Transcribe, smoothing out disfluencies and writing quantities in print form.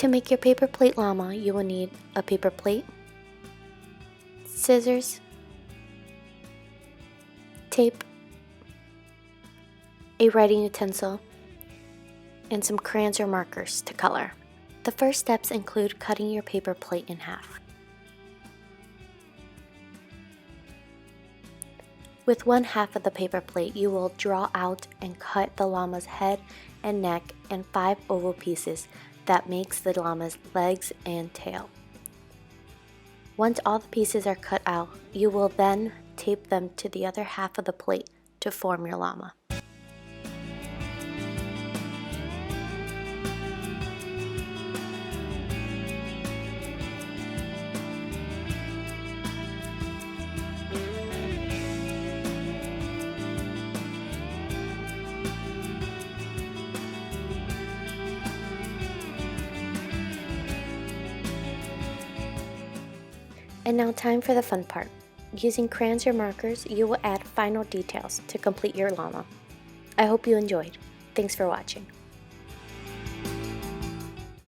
To make your paper plate llama, you will need a paper plate, scissors, tape, a writing utensil, and some crayons or markers to color. The first steps include cutting your paper plate in half. With one half of the paper plate, you will draw out and cut the llama's head and neck in 5 oval pieces that makes the llama's legs and tail. Once all the pieces are cut out, you will then tape them to the other half of the plate to form your llama. And now time for the fun part. Using crayons or markers, you will add final details to complete your llama. I hope you enjoyed. Thanks for watching.